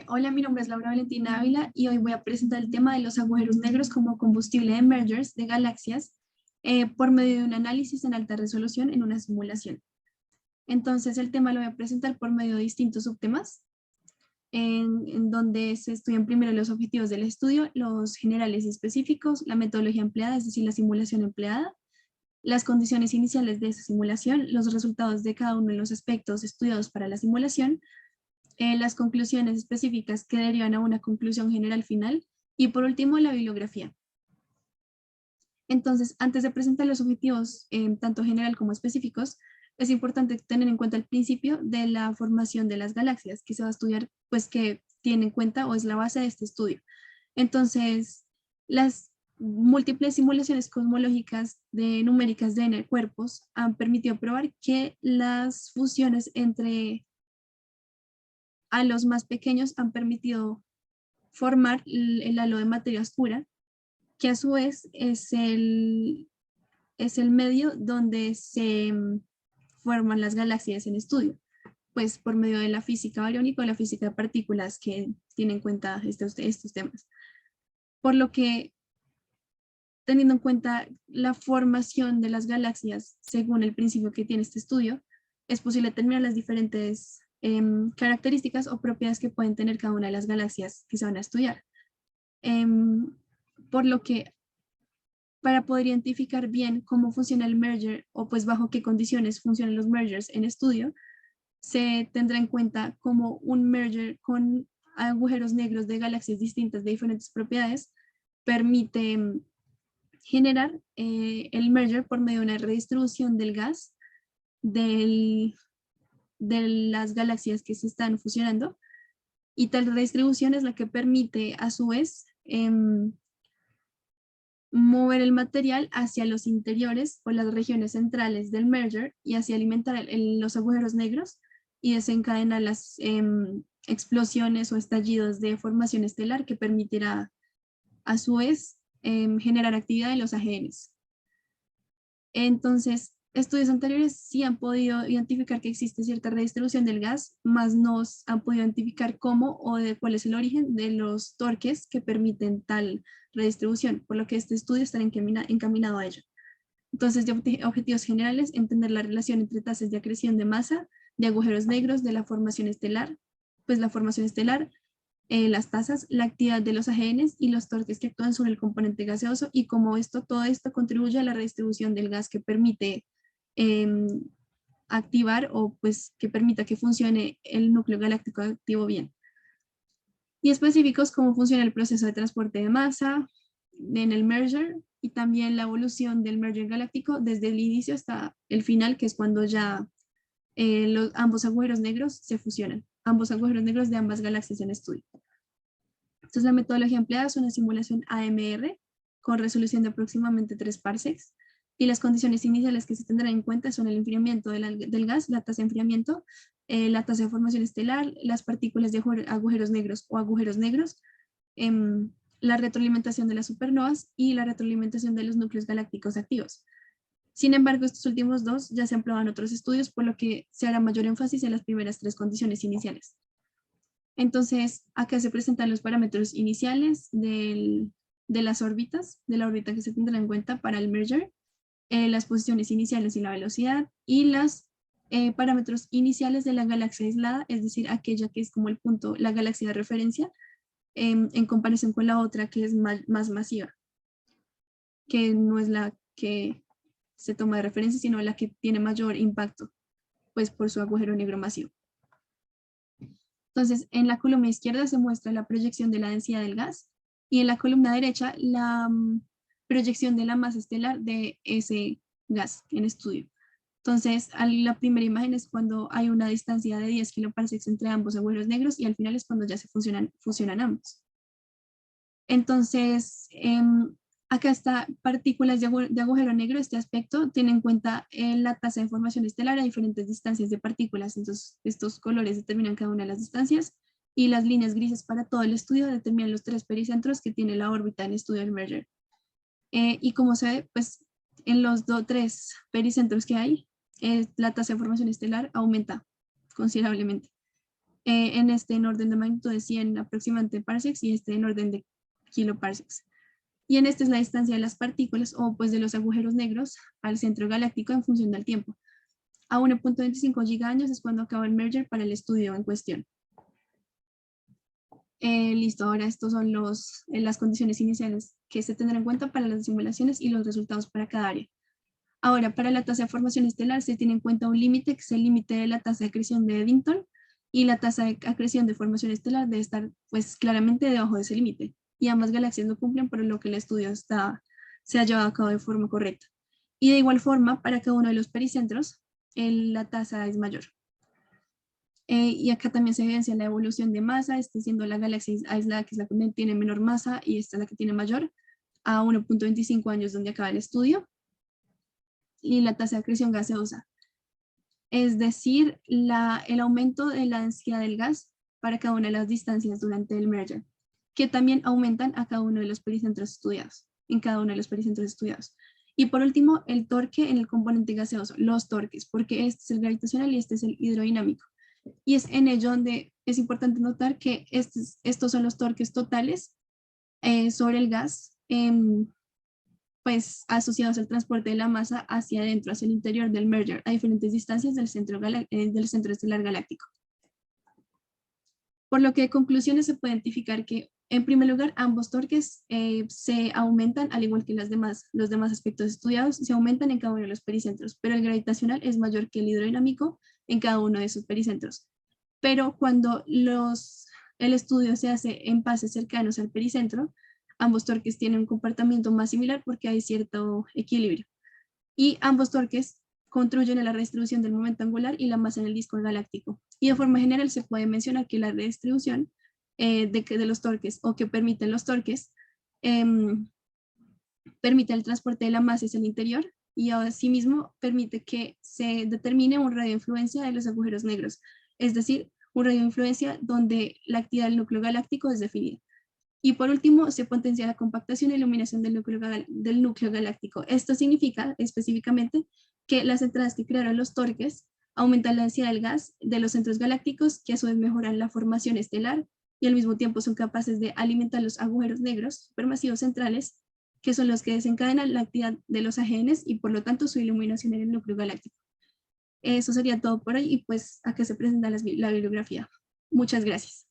Hola, mi nombre es Laura Valentina Ávila y hoy voy a presentar el tema de los agujeros negros como combustible de mergers de galaxias por medio de un análisis en alta resolución en una simulación. Entonces, el tema lo voy a presentar por medio de distintos subtemas, en donde se estudian primero los objetivos del estudio, los generales y específicos, la metodología empleada, es decir, la simulación empleada, las condiciones iniciales de esa simulación, los resultados de cada uno de los aspectos estudiados para la simulación, las conclusiones específicas que derivan a una conclusión general final y por último la bibliografía. Entonces, antes de presentar los objetivos, tanto general como específicos, es importante tener en cuenta el principio de la formación de las galaxias que se va a estudiar, pues que tiene en cuenta o es la base de este estudio. Entonces, las múltiples simulaciones cosmológicas de numéricas de cuerpos han permitido probar que las fusiones entre a los más pequeños han permitido formar el halo de materia oscura, que a su vez es el medio donde se forman las galaxias en estudio, pues por medio de la física bariónica o la física de partículas que tiene en cuenta estos temas. Por lo que, teniendo en cuenta la formación de las galaxias según el principio que tiene este estudio, es posible determinar las diferentes características o propiedades que pueden tener cada una de las galaxias que se van a estudiar. Por lo que para poder identificar bien cómo funciona el merger o pues bajo qué condiciones funcionan los mergers en estudio, se tendrá en cuenta como un merger con agujeros negros de galaxias distintas de diferentes propiedades permite generar el merger por medio de una redistribución del gas del, de las galaxias que se están fusionando, y tal redistribución es la que permite a su vez mover el material hacia los interiores o las regiones centrales del merger y así alimentar los agujeros negros y desencadenar las explosiones o estallidos de formación estelar que permitirá a su vez generar actividad en los AGNs. Entonces, estudios anteriores sí han podido identificar que existe cierta redistribución del gas, más no han podido identificar cómo o de cuál es el origen de los torques que permiten tal redistribución, por lo que este estudio está encaminado a ello. Entonces, de objetivos generales, entender la relación entre tasas de acreción de masa, de agujeros negros, de la formación estelar, pues la formación estelar, las tasas, la actividad de los AGNs y los torques que actúan sobre el componente gaseoso y cómo todo esto contribuye a la redistribución del gas que permite activar o pues que permita que funcione el núcleo galáctico activo bien. Y específicos, cómo funciona el proceso de transporte de masa en el merger y también la evolución del merger galáctico desde el inicio hasta el final, que es cuando ya ambos agujeros negros se fusionan, ambos agujeros negros de ambas galaxias en estudio. Entonces, la metodología empleada es una simulación AMR con resolución de aproximadamente 3 parsecs y las condiciones iniciales que se tendrán en cuenta son el enfriamiento del gas, la tasa de enfriamiento, la tasa de formación estelar, las partículas de agujeros negros o agujeros negros, la retroalimentación de las supernovas y la retroalimentación de los núcleos galácticos activos. Sin embargo, estos últimos dos ya se han probado en otros estudios, por lo que se hará mayor énfasis en las primeras 3 condiciones iniciales. Entonces, acá se presentan los parámetros iniciales de las órbitas, de la órbita que se tendrá en cuenta para el merger, las posiciones iniciales y la velocidad, y los parámetros iniciales de la galaxia aislada, es decir, aquella que es como el punto, la galaxia de referencia, en comparación con la otra que es más masiva, que no es la que se toma de referencia, sino la que tiene mayor impacto, pues por su agujero negro masivo. Entonces, en la columna izquierda se muestra la proyección de la densidad del gas y en la columna derecha la proyección de la masa estelar de ese gas en estudio. Entonces, la primera imagen es cuando hay una distancia de 10 kiloparsecs entre ambos agujeros negros y al final es cuando ya se fusionan ambos. Entonces, acá está partículas de agujero negro. Este aspecto tiene en cuenta la tasa de formación estelar a diferentes distancias de partículas. Entonces, estos colores determinan cada una de las distancias y las líneas grises para todo el estudio determinan los 3 pericentros que tiene la órbita en estudio del merger. Y como se ve, pues en los 3 pericentros que hay, la tasa de formación estelar aumenta considerablemente. en este en orden de magnitud de 100 aproximadamente parsecs y este en orden de kiloparsecs. Y en este es la distancia de las partículas o pues de los agujeros negros al centro galáctico en función del tiempo. A 1.25 gigaños es cuando acaba el merger para el estudio en cuestión. Listo, ahora estos son las condiciones iniciales que se tendrán en cuenta para las simulaciones y los resultados para cada área. Ahora, para la tasa de formación estelar se tiene en cuenta un límite, que es el límite de la tasa de acreción de Eddington, y la tasa de acreción de formación estelar debe estar pues claramente debajo de ese límite, y ambas galaxias lo cumplen, por lo que el estudio se ha llevado a cabo de forma correcta. Y de igual forma, para cada uno de los pericentros, la tasa es mayor. Y acá también se evidencia la evolución de masa, siendo la galaxia aislada, que es la que tiene menor masa, y esta es la que tiene mayor, a 1.25 años donde acaba el estudio, y la tasa de acreción gaseosa, es decir, el aumento de la densidad del gas para cada una de las distancias durante el merger, que también aumentan a cada uno de los pericentros estudiados, en cada uno de los pericentros estudiados. Y por último, el torque en el componente gaseoso, los torques, porque este es el gravitacional y este es el hidrodinámico. Y es en ello donde es importante notar que estos son los torques totales sobre el gas, pues asociados al transporte de la masa hacia adentro, hacia el interior del merger, a diferentes distancias del centro estelar galáctico. Por lo que de conclusiones se puede identificar que, en primer lugar, ambos torques se aumentan, al igual que los demás aspectos estudiados, se aumentan en cada uno de los pericentros, pero el gravitacional es mayor que el hidrodinámico en cada uno de sus pericentros. Pero cuando el estudio se hace en pases cercanos al pericentro, ambos torques tienen un comportamiento más similar porque hay cierto equilibrio. Y ambos torques contribuyen a la redistribución del momento angular y la masa en el disco galáctico. Y de forma general se puede mencionar que la redistribución de los torques o que permiten los torques permite el transporte de la masa hacia el interior y asimismo permite que se determine un radio de influencia de los agujeros negros, es decir, un radio de influencia donde la actividad del núcleo galáctico es definida. Y por último, se potencia la compactación y iluminación del núcleo galáctico. Esto significa específicamente que las entradas que crearon los torques aumentan la densidad del gas de los centros galácticos, que a su vez mejoran la formación estelar y al mismo tiempo son capaces de alimentar los agujeros negros supermasivos centrales, que son los que desencadenan la actividad de los AGNs y por lo tanto su iluminación en el núcleo galáctico. Eso sería todo por hoy y pues acá se presenta la bibliografía. Muchas gracias.